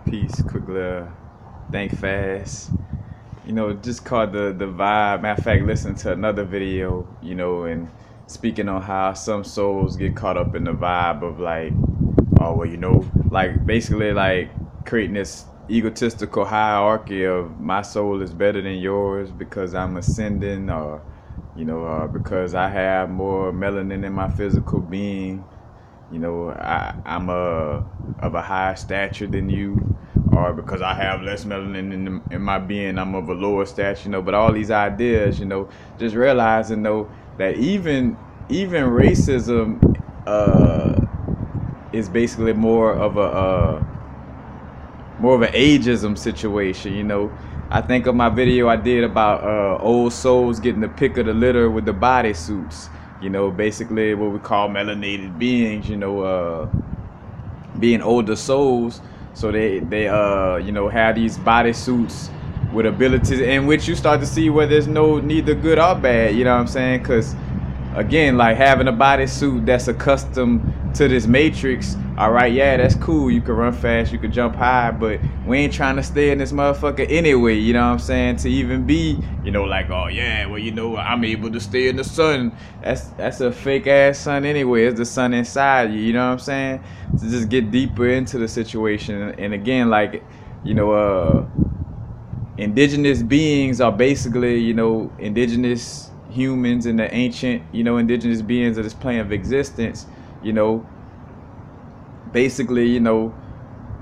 Peace, quick little think fast. Just caught the vibe. Matter of fact, listen to another video, and speaking on how some souls get caught up in the vibe of like, oh well, like basically like creating this egotistical hierarchy of my soul is better than yours because I'm ascending, or because I have more melanin in my physical being. I'm of a higher stature than you, or because I have less melanin in my being, I'm of a lower stature. But all these ideas, just realizing though that even racism is basically more of an ageism situation. I think of my video I did about old souls getting the pick of the litter with the bodysuits. Basically what we call melanated beings. Being older souls, so they have these bodysuits with abilities in which you start to see where there's no neither good or bad. You know what I'm saying? Because again, like having a bodysuit that's accustomed to this matrix, all right, yeah, that's cool. You can run fast, you can jump high, but we ain't trying to stay in this motherfucker anyway. You know what I'm saying? To even be, like, oh yeah, well, I'm able to stay in the sun. That's a fake ass sun anyway. It's the sun inside you. You know what I'm saying? To just get deeper into the situation, and again, like, indigenous beings are basically, indigenous humans and the ancient, indigenous beings of this plane of existence, you know, basically,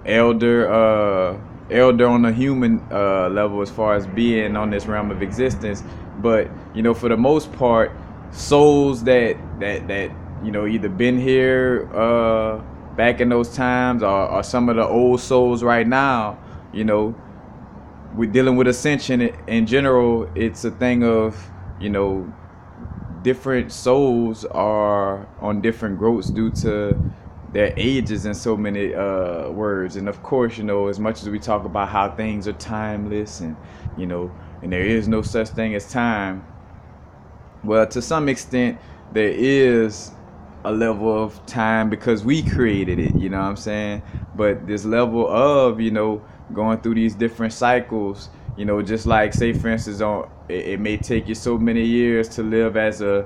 elder on a human level as far as being on this realm of existence. But, for the most part, souls that either been here back in those times, or some of the old souls right now, we're dealing with ascension in general. It's a thing of, different souls are on different growths due to their ages in so many words. And of course, as much as we talk about how things are timeless and, and there is no such thing as time, well, to some extent, there is a level of time because we created it, you know what I'm saying? But this level of, going through these different cycles, just like, say, for instance, it may take you so many years to live as so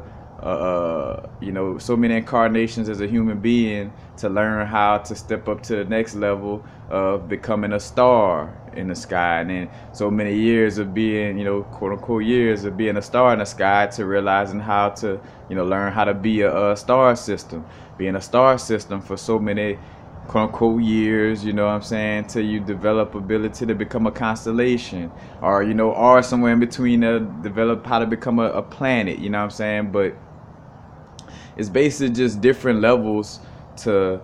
many incarnations as a human being to learn how to step up to the next level of becoming a star in the sky, and then so many years of being, quote unquote, years of being a star in the sky to realizing how to, learn how to be a star system, being a star system for so many, quote unquote, years, you know what I'm saying, till you develop ability to become a constellation, or or somewhere in between develop how to become a planet, you know what I'm saying. But it's basically just different levels to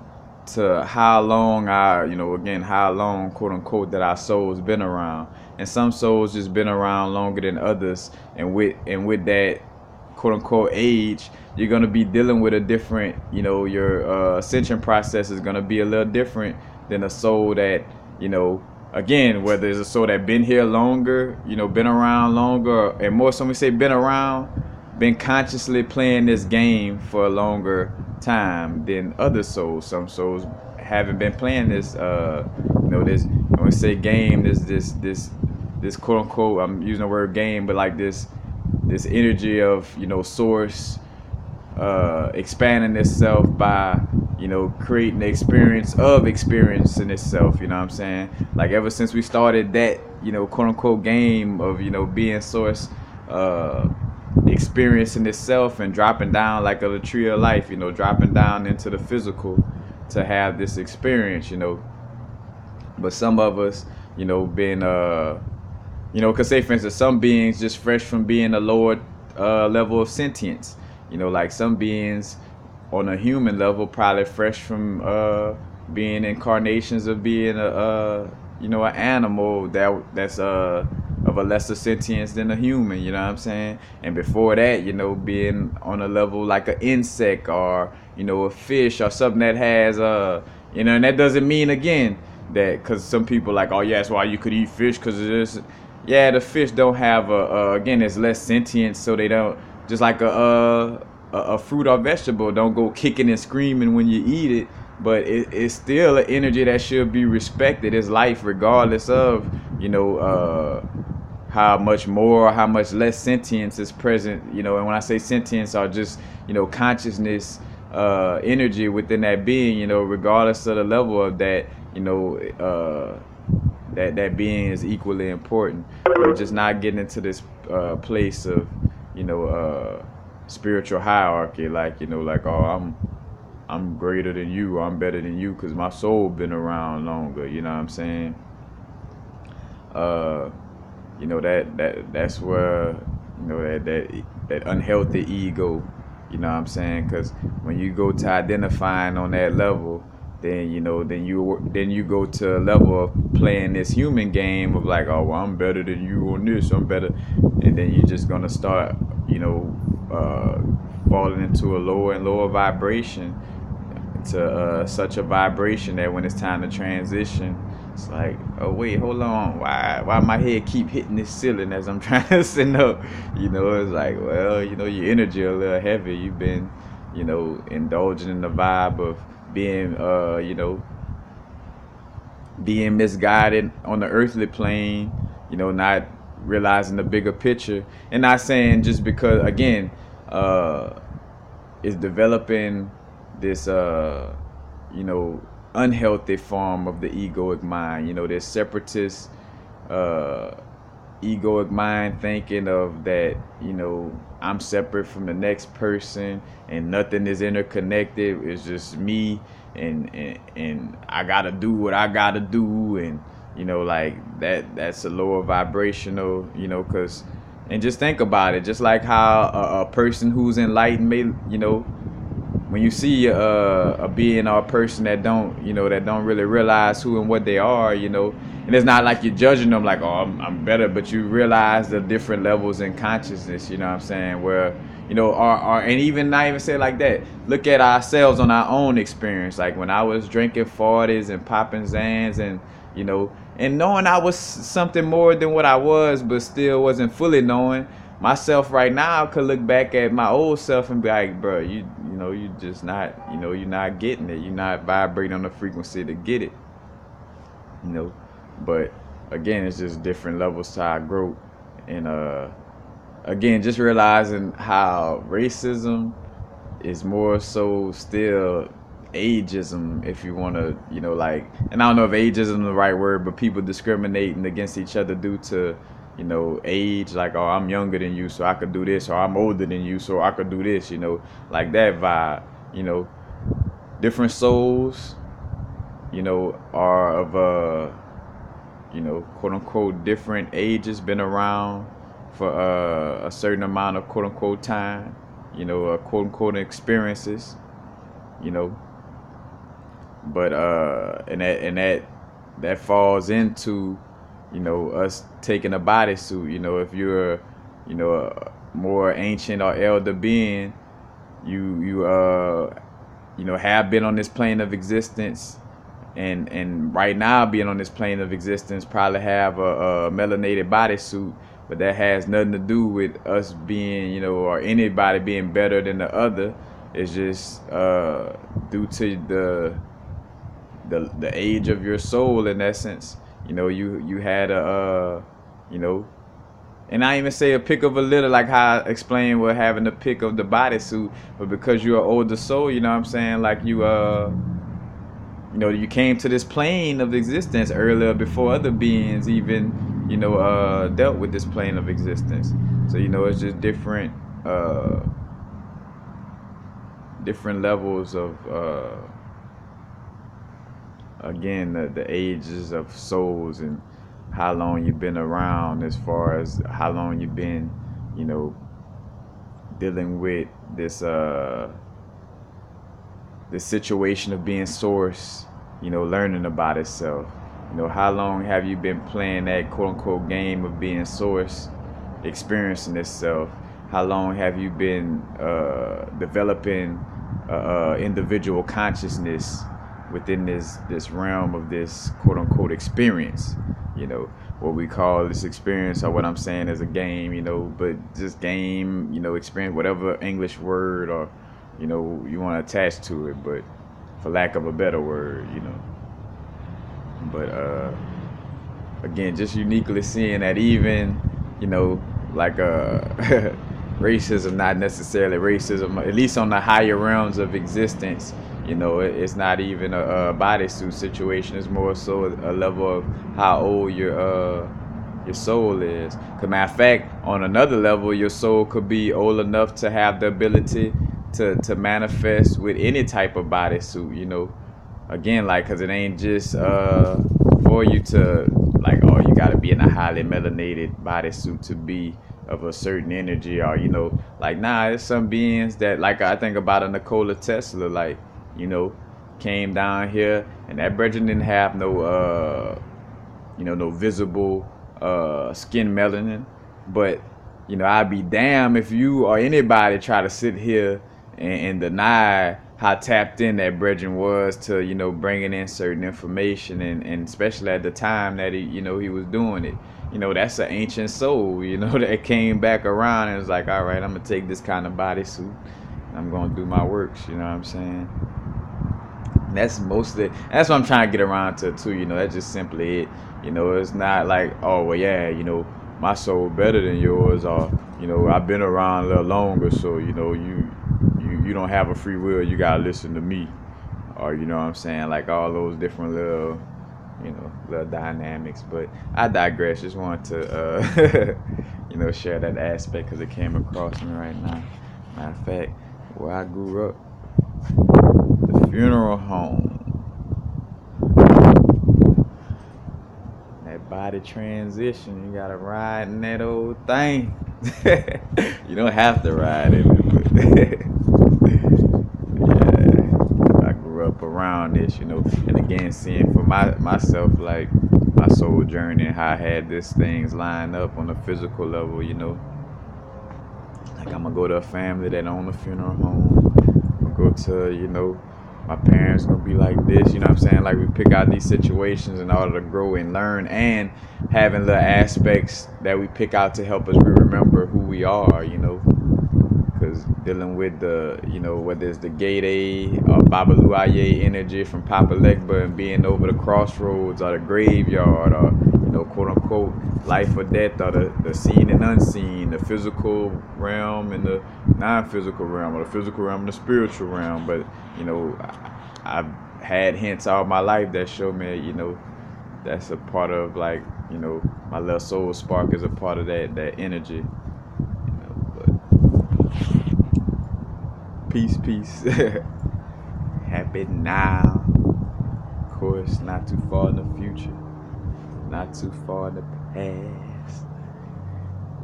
how long how long, quote unquote, that our soul's been around. And some souls just been around longer than others, and with that, quote unquote, age, you're going to be dealing with a different, your ascension process is going to be a little different than a soul that, again, whether it's a soul that been here longer, been around longer, and more so we say been around, been consciously playing this game for a longer time than other souls. Some souls haven't been playing this, this, I want to say game, this quote unquote, I'm using the word game, but like this energy of, source expanding itself by, creating the experience of experiencing itself, you know what I'm saying? Like ever since we started that, quote unquote, game of, being source, experiencing itself and dropping down like a tree of life, dropping down into the physical to have this experience, But some of us, been because, say, for instance, some beings just fresh from being a lower level of sentience, like some beings on a human level probably fresh from being incarnations of being an animal that's of a lesser sentience than a human, you know what I'm saying? And before that, being on a level like an insect, or a fish, or something that has and that doesn't mean, again, that because some people like, oh yeah, that's why you could eat fish, because it is, yeah, the fish don't have again, it's less sentience, so they don't, just like a fruit or vegetable don't go kicking and screaming when you eat it, but it's still an energy that should be respected. It's life, regardless of how much more, how much less sentience is present. And when I say sentience, or just consciousness, energy within that being. Regardless of the level of that. That being is equally important. But just not getting into this place of spiritual hierarchy, like, oh, I'm greater than you, or I'm better than you because my soul been around longer. You know what I'm saying? uh that's where that unhealthy ego, what I'm saying, because when you go to identifying on that level, then you go to a level of playing this human game of like, oh, well, I'm better than you on this, I'm better, and then you're just gonna start uh falling into a lower and lower vibration, to such a vibration that when it's time to transition, it's like, oh wait, hold on, why my head keep hitting this ceiling as I'm trying to send up? It's like, well, your energy a little heavy. You've been, indulging in the vibe of being, being misguided on the earthly plane, not realizing the bigger picture, and not saying just because, again, is developing this you know unhealthy form of the egoic mind, this separatist uh egoic mind, thinking of that, I'm separate from the next person and nothing is interconnected. It's just me, and I gotta do what I gotta do, and like that's a lower vibrational, because, and just think about it, just like how a person who's enlightened may, when you see a being or a person that don't really realize who and what they are, and it's not like you're judging them like, oh, I'm better, but you realize the different levels in consciousness, what I'm saying, where, and even not even say it like that, look at ourselves on our own experience, like when I was drinking 40s and popping Zans, and and knowing I was something more than what I was, but still wasn't fully knowing myself. Right now, I could look back at my old self and be like, bro, you just not, you're not getting it. You're not vibrating on the frequency to get it. But again, it's just different levels to our growth. And again, just realizing how racism is more so still ageism, if you want to, like, and I don't know if ageism is the right word, but people discriminating against each other due to, age, like, oh, I'm younger than you, so I could do this, or I'm older than you, so I could do this, like that vibe, different souls, are of, quote unquote, different ages, been around for a certain amount of quote unquote time, quote unquote experiences, you know, but and that falls into, us taking a bodysuit. If you're, a more ancient or elder being, you have been on this plane of existence, and right now being on this plane of existence, probably have a melanated bodysuit, but that has nothing to do with us being, or anybody being better than the other. It's just due to the age of your soul, in essence. You had a and I even say a pick of a litter, like how I explained with having the pick of the bodysuit, but because you're an older soul, what I'm saying, like you came to this plane of existence earlier before other beings even, dealt with this plane of existence. So it's just different levels of again, the ages of souls, and how long you've been around, as far as how long you've been, dealing with this situation of being source, learning about itself. How long have you been playing that quote unquote game of being source, experiencing itself? How long have you been developing individual consciousness within this realm of this quote unquote experience? What we call this experience, or what I'm saying is a game, but just game, experience, whatever English word or, you want to attach to it. But for lack of a better word, you know. But again, just uniquely seeing that even, you know, like racism, not necessarily racism, at least on the higher realms of existence, you know, it's not even a bodysuit situation. It's more so a level of how old your soul is. Cause matter of fact, on another level, your soul could be old enough to have the ability to manifest with any type of bodysuit, you know. Again, like, cause it ain't just for you to, like, oh, you gotta be in a highly melanated bodysuit to be of a certain energy, or, you know, like, nah, there's some beings that, like, I think about a Nikola Tesla, like, you know, came down here, and that brethren didn't have no you know, no visible skin melanin. But, you know, I'd be damn if you or anybody try to sit here and deny how tapped in that brethren was to, you know, bringing in certain information, and especially at the time that he, you know, he was doing it. You know, that's an ancient soul, you know, that came back around and was like, all right, I'm going to take this kind of bodysuit. I'm going to do my works, you know what I'm saying? That's mostly, that's what I'm trying to get around to too, you know. That's just simply it, you know. It's not like, oh well, yeah, you know, my soul better than yours, or, you know, I've been around a little longer, so, you know, you don't have a free will, you gotta listen to me, or, you know what I'm saying, like all those different little, you know, little dynamics. But I digress. Just wanted to you know, share that aspect because it came across me right now. Matter of fact, where I grew up, the funeral home, that body transition, you gotta ride in that old thing. You don't have to ride in it, but yeah, I grew up around this, you know. And again, seeing for myself, like my soul journey and how I had these things lined up on a physical level, you know. Like, I'm gonna go to a family that own a funeral home. I'm gonna go to, you know, my parents gonna be like this, you know what I'm saying? Like, we pick out these situations in order to grow and learn, and having little aspects that we pick out to help us remember who we are, you know. Because dealing with the, you know, whether it's the Gate A or Babaluaye energy from Papa Legba, and being over the crossroads or the graveyard, or, you know, quote unquote, life or death, or the seen and unseen, the physical realm and the non-physical realm, or the physical realm and the spiritual realm. But, you know, I've had hints all my life that show me, you know, that's a part of, like, you know, my little soul spark is a part of that energy. Peace, peace. Happy now. Of course, not too far in the future. Not too far in the past.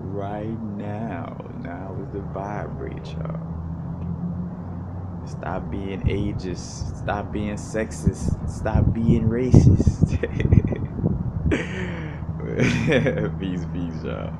Right now. Now is the vibrate, y'all. Stop being ageist. Stop being sexist. Stop being racist. Peace, peace, y'all.